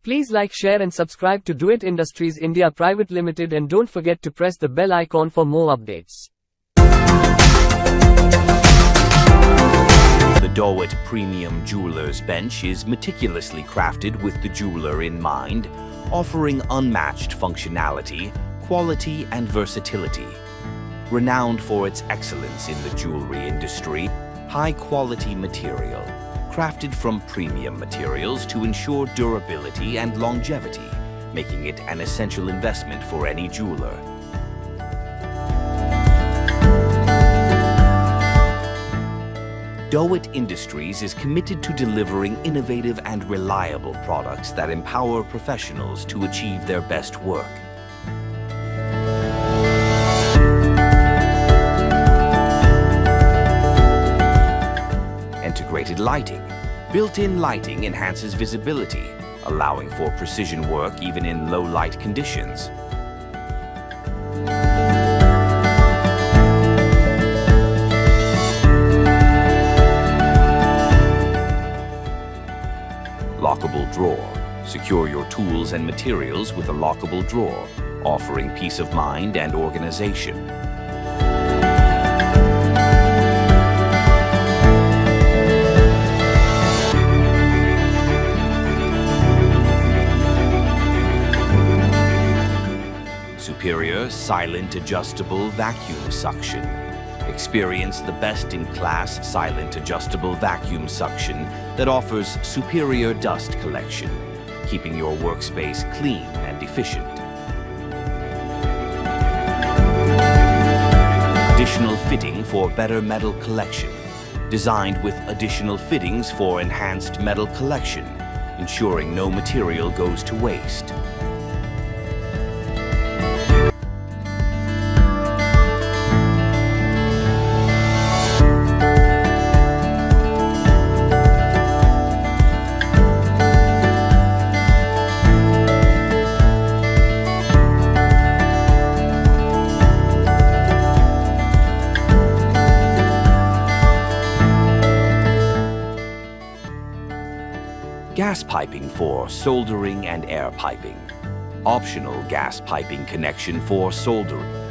Please like, share and subscribe to Doit Industries India Private Limited and don't forget to press the bell icon for more updates. The Doit Premium Jewellers Bench is meticulously crafted with the jeweler in mind, offering unmatched functionality, quality and versatility. Renowned for its excellence in the jewelry industry, high-quality material, crafted from premium materials to ensure durability and longevity, making it an essential investment for any jeweler. Doit Industries is committed to delivering innovative and reliable products that empower professionals to achieve their best work. Integrated lighting. Built-in lighting enhances visibility, allowing for precision work even in low-light conditions. Lockable drawer. Secure your tools and materials with a lockable drawer, offering peace of mind and organization. Superior silent adjustable vacuum suction. Experience the best-in-class silent adjustable vacuum suction that offers superior dust collection, keeping your workspace clean and efficient. Additional fitting for better metal collection. Designed with additional fittings for enhanced metal collection, ensuring no material goes to waste. Gas piping for soldering and air piping. Optional gas piping connection for soldering.